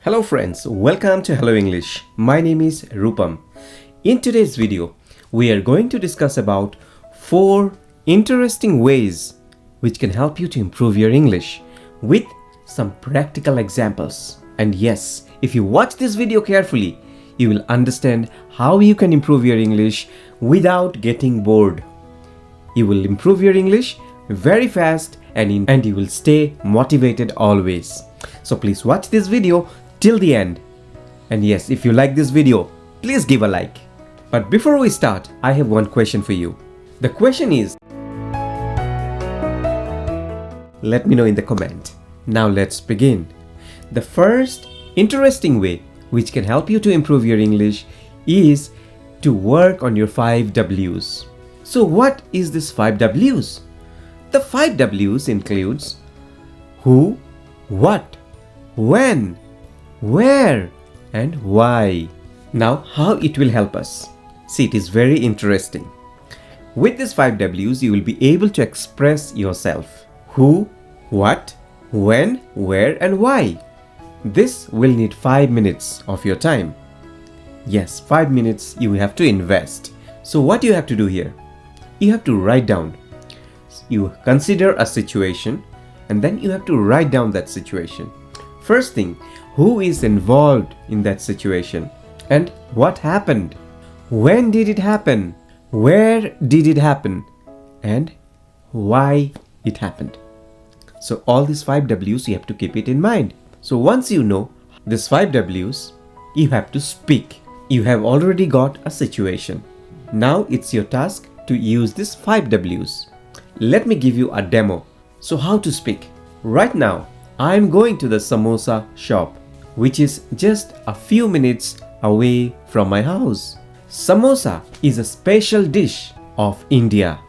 Hello friends, welcome to Hello English. My name is Rupam. In today's video, we are going to discuss about 4 interesting ways which can help you to improve your English with some practical examples. And yes, if you watch this video carefully, you will understand how you can improve your English without getting bored. You will improve your English very fast and you will stay motivated always. So please watch this video till the end. And yes, if you like this video, please give a like. But before we start, I have one question for you. The question is, let me know in the comment. Now let's begin. The first interesting way which can help you to improve your English is to work on your 5 W's. So what is this 5 W's? The 5 W's includes who, what, when, where, and why. Now, how it will help us? See, it is very interesting. With these 5 W's, you will be able to express yourself. Who, what, when, where, and why. This will need 5 minutes of your time. Yes, 5 minutes you have to invest. So what you have to do here? You have to write down. You consider a situation and then you have to write down that situation. First thing, who is involved in that situation and what happened? When did it happen? Where did it happen? And why it happened? So all these 5 W's, you have to keep it in mind. So once you know these 5 W's, you have to speak. You have already got a situation. Now it's your task to use these 5 W's. Let me give you a demo. So how to speak? Right now, I'm going to the samosa shop, which is just a few minutes away from my house. Samosa is a special dish of India.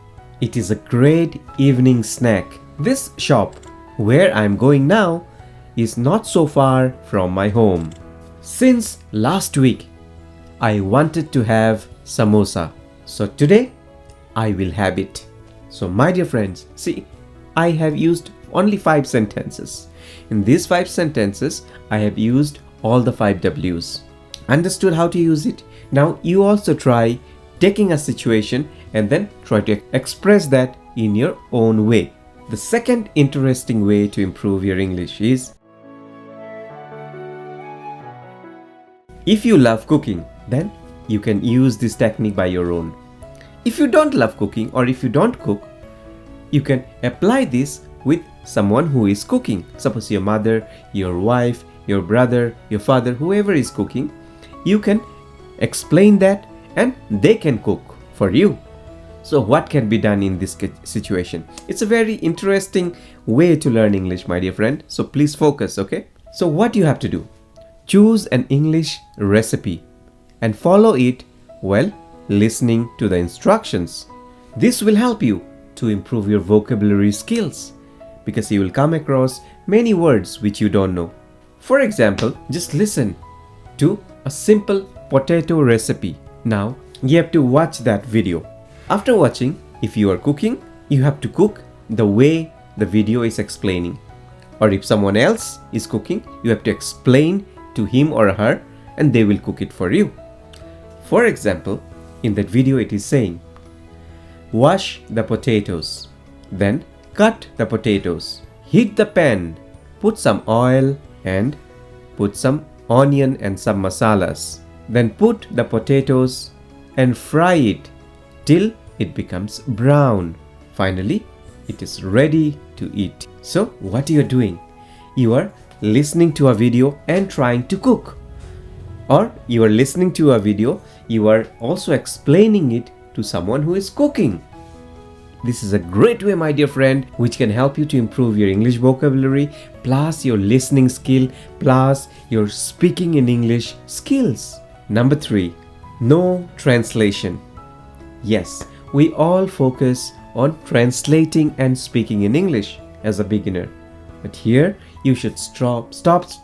It is a great evening snack. This shop where I'm going now is not so far from my home. Since last week, I wanted to have samosa. So today, I will have it. So my dear friends, see, I have used only 5 sentences. In these 5 sentences, I have used all the 5 W's. Understood how to use it? Now you also try taking a situation and then try to express that in your own way. The second interesting way to improve your English is, if you love cooking, then you can use this technique by your own. If you don't love cooking or if you don't cook, you can apply this with someone who is cooking. Suppose your mother, your wife, your brother, your father, whoever is cooking, you can explain that and they can cook for you. So what can be done in this situation? It's a very interesting way to learn English, my dear friend. So please focus, okay? So what you have to do? Choose an English recipe and follow it while listening to the instructions. This will help you to improve your vocabulary skills because you will come across many words which you don't know. For example, just listen to a simple potato recipe. Now, you have to watch that video. After watching, if you are cooking, you have to cook the way the video is explaining. Or if someone else is cooking, you have to explain to him or her and they will cook it for you. For example, in that video it is saying, wash the potatoes, then cut the potatoes, heat the pan, put some oil and put some onion and some masalas. Then put the potatoes and fry it till it becomes brown. Finally, it is ready to eat. So what you are doing? You are listening to a video and trying to cook. Or you are listening to a video, you are also explaining it to someone who is cooking. This is a great way, my dear friend, which can help you to improve your English vocabulary, plus your listening skill, plus your speaking in English skills. Number 3, no translation. Yes, we all focus on translating and speaking in English as a beginner. But here, you should stop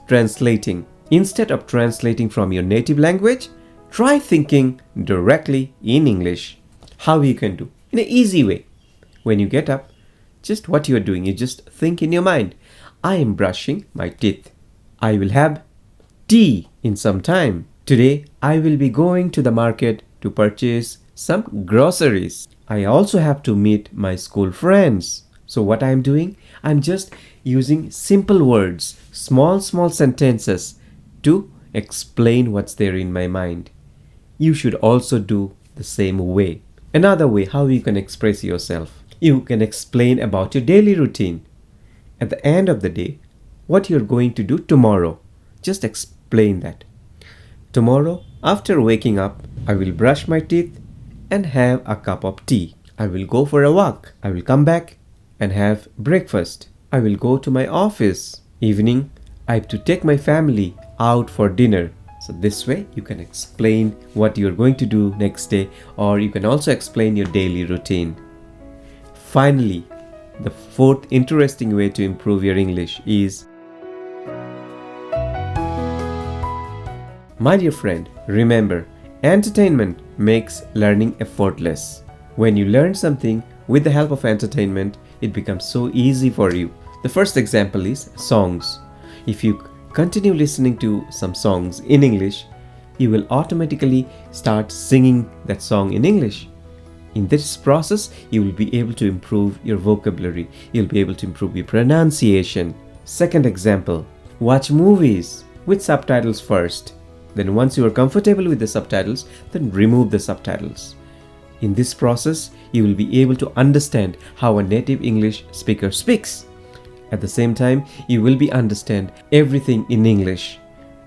translating. Instead of translating from your native language, try thinking directly in English. How you can do? In an easy way. When you get up, just what you are doing, you just think in your mind, I am brushing my teeth. I will have tea in some time. Today, I will be going to the market to purchase some groceries. I also have to meet my school friends. So what I am doing? I'm just using simple words, small sentences to explain what's there in my mind. You should also do the same way. Another way how you can express yourself. You can explain about your daily routine. At the end of the day, what you're going to do tomorrow. Just explain that. Tomorrow, after waking up, I will brush my teeth and have a cup of tea. I will go for a walk. I will come back and have breakfast. I will go to my office. Evening, I have to take my family out for dinner. So this way you can explain what you're going to do next day, or you can also explain your daily routine. Finally, the fourth interesting way to improve your English is, my dear friend, remember, entertainment makes learning effortless. When you learn something with the help of entertainment, it becomes so easy for you. The first example is songs. If you continue listening to some songs in English, you will automatically start singing that song in English. In this process, you will be able to improve your vocabulary. You'll be able to improve your pronunciation. Second example, watch movies with subtitles first. Then once you are comfortable with the subtitles, then remove the subtitles. In this process, you will be able to understand how a native English speaker speaks. At the same time, you will be understand everything in English.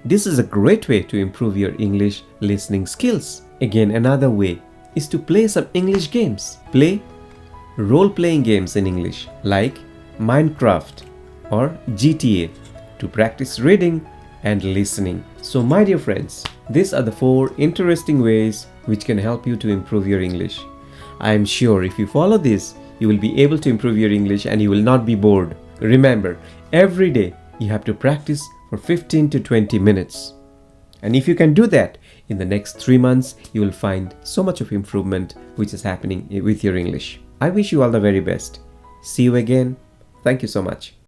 This is a great way to improve your English listening skills. Again, another way is to play some English games. Play role-playing games in English like Minecraft or GTA to practice reading and listening. So my dear friends, these are the 4 interesting ways which can help you to improve your English. I am sure if you follow this, you will be able to improve your English and you will not be bored. Remember, every day you have to practice for 15 to 20 minutes. And if you can do that, in the next 3 months, you will find so much of improvement which is happening with your English. I wish you all the very best. See you again. Thank you so much.